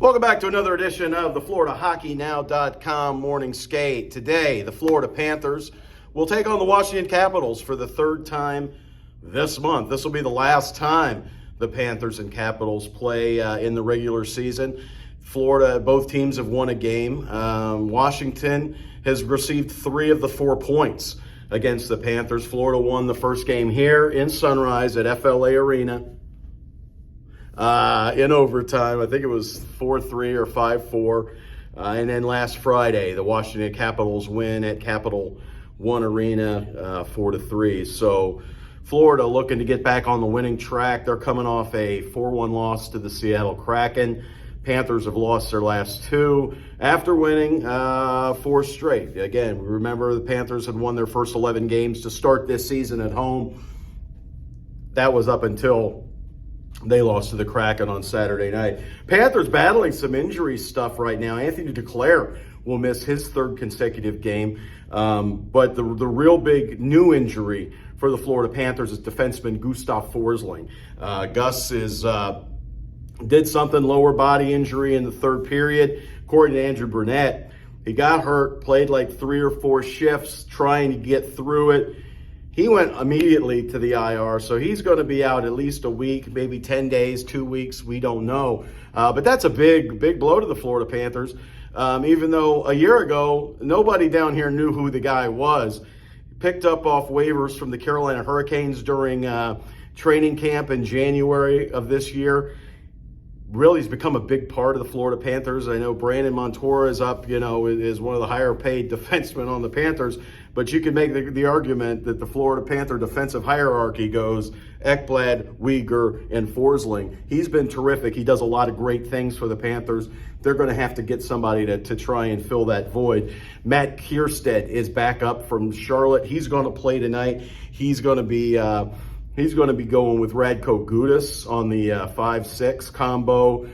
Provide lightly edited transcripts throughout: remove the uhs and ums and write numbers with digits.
Welcome back to another edition of the Floridahockeynow.com Morning Skate. Today, the Florida Panthers will take on the Washington Capitals for the third time this month. This will be the last time the Panthers and Capitals play in the regular season. Florida, both teams have won a game. Washington has received 3 of the 4 points against the Panthers. Florida won the first game here in Sunrise at FLA Arena in overtime. I think it was 4-3 or 5-4. And then last Friday, the Washington Capitals win at Capital One Arena 4-3. So Florida looking to get back on the winning track. They're coming off a 4-1 loss to the Seattle Kraken. Panthers have lost their last 2 after winning 4 straight. Again, remember the Panthers had won their first 11 games to start this season at home. That was up until they lost to the Kraken on Saturday night. Panthers battling some injury stuff right now. Anthony Duclair will miss his 3rd consecutive game. But the real big new injury for the Florida Panthers is defenseman Gustav Forsling. Gus did something, lower body injury in the 3rd period. According to Andrew Burnett, he got hurt, played like 3 or 4 shifts trying to get through it. He went immediately to the IR, so he's going to be out at least a week, maybe 10 days, 2 weeks, we don't know. But that's a big blow to the Florida Panthers. Even though a year ago, nobody down here knew who the guy was. Picked up off waivers from the Carolina Hurricanes during training camp in January of this year. Really has become a big part of the Florida Panthers. I know Brandon Montour is up, is one of the higher paid defensemen on the Panthers, but you can make the argument that the Florida Panther defensive hierarchy goes Ekblad, Uyghur, and Forsling. He's been terrific. He does a lot of great things for the Panthers. They're going to have to get somebody to try and fill that void. Matt Kierstead is back up from Charlotte. He's going to play tonight. He's going to be going with Radko Gudas on the 5-6 combo.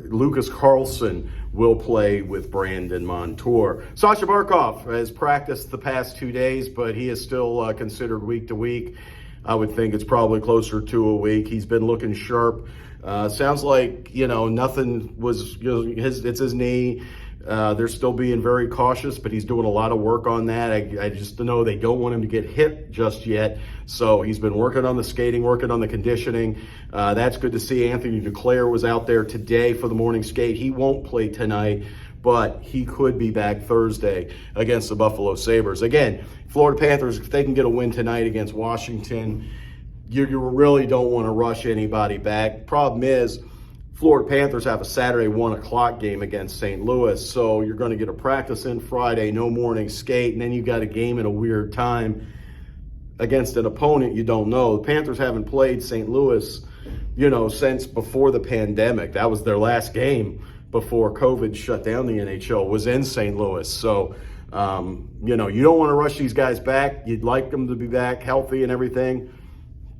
Lucas Carlson will play with Brandon Montour. Sasha Barkov has practiced the past 2 days, but he is still considered week to week. I would think it's probably closer to a week. He's been looking sharp. Sounds like, nothing was, it's his knee. They're still being very cautious, but he's doing a lot of work on that. I just know they don't want him to get hit just yet. So he's been working on the skating, working on the conditioning. That's good to see. Anthony Duclair was out there today for the morning skate. He won't play tonight, but he could be back Thursday against the Buffalo Sabres. Again, Florida Panthers, if they can get a win tonight against Washington, you really don't want to rush anybody back. Problem is, Florida Panthers have a Saturday 1 o'clock game against St. Louis, so you're going to get a practice in Friday, no morning skate, and then you got a game at a weird time against an opponent you don't know. The Panthers haven't played St. Louis, since before the pandemic. That was their last game before COVID shut down the NHL, was in St. Louis. So, you don't want to rush these guys back. You'd like them to be back healthy and everything,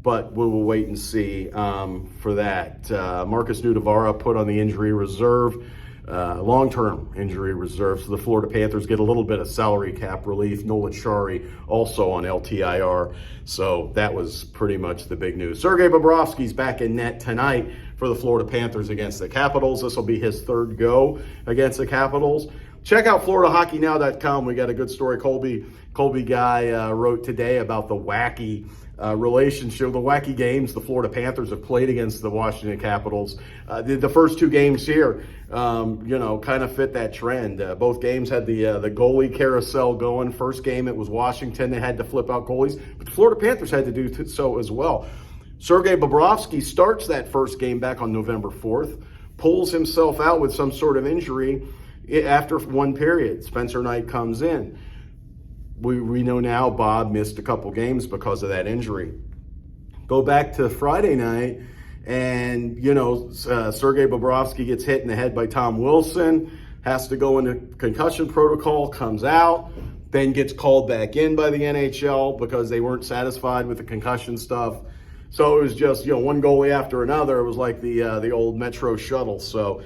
but we will wait and see for that. Marcus Nudavara put on the injury reserve, long-term injury reserve, so the Florida Panthers get a little bit of salary cap relief. Nola Chari also on LTIR, so that was pretty much the big news. Sergei Bobrovsky's back in net tonight for the Florida Panthers against the Capitals. This will be his 3rd go against the Capitals. Check out FloridaHockeynow.com. We got a good story. Colby Guy wrote today about the wacky relationship, the wacky games the Florida Panthers have played against the Washington Capitals. The first 2 games here, kind of fit that trend. Both games had the goalie carousel going. First game, it was Washington. They had to flip out goalies, but the Florida Panthers had to do so as well. Sergei Bobrovsky starts that first game back on November 4th, pulls himself out with some sort of injury after 1 period. Spencer Knight comes in. We know now Bob missed a couple games because of that injury. Go back to Friday night, and, Sergei Bobrovsky gets hit in the head by Tom Wilson, has to go into concussion protocol, comes out, then gets called back in by the NHL because they weren't satisfied with the concussion stuff. So it was just, one goalie after another. It was like the old Metro shuttle. So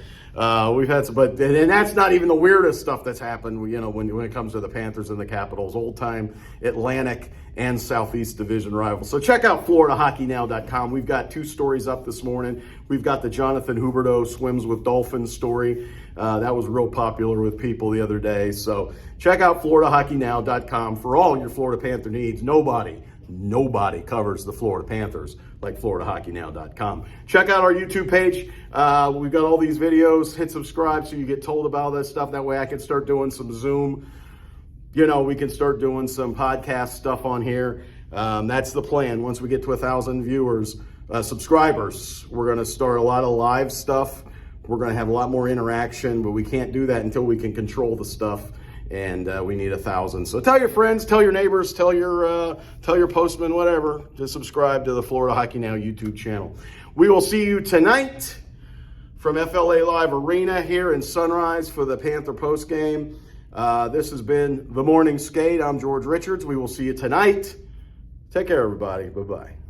we've had some, and that's not even the weirdest stuff that's happened, when it comes to the Panthers and the Capitals, old-time Atlantic and Southeast Division rivals. So check out FloridaHockeynow.com. We've got 2 stories up this morning. We've got the Jonathan Huberdeau swims with dolphins story. That was real popular with people the other day. So check out FloridaHockeynow.com for all your Florida Panther needs. Nobody covers the Florida Panthers like FloridaHockeynow.com. Check out our YouTube page. We've got all these videos. Hit subscribe so you get told about this stuff. That way I can start doing some Zoom. We can start doing some podcast stuff on here. That's the plan. Once we get to 1,000 viewers, subscribers, we're going to start a lot of live stuff. We're going to have a lot more interaction, but we can't do that until we can control the stuff. And we need 1,000. So tell your friends, tell your neighbors, tell your postman, whatever, to subscribe to the Florida Hockey Now YouTube channel. We will see you tonight from FLA Live Arena here in Sunrise for the Panther postgame. This has been the Morning Skate. I'm George Richards. We will see you tonight. Take care, everybody. Bye-bye.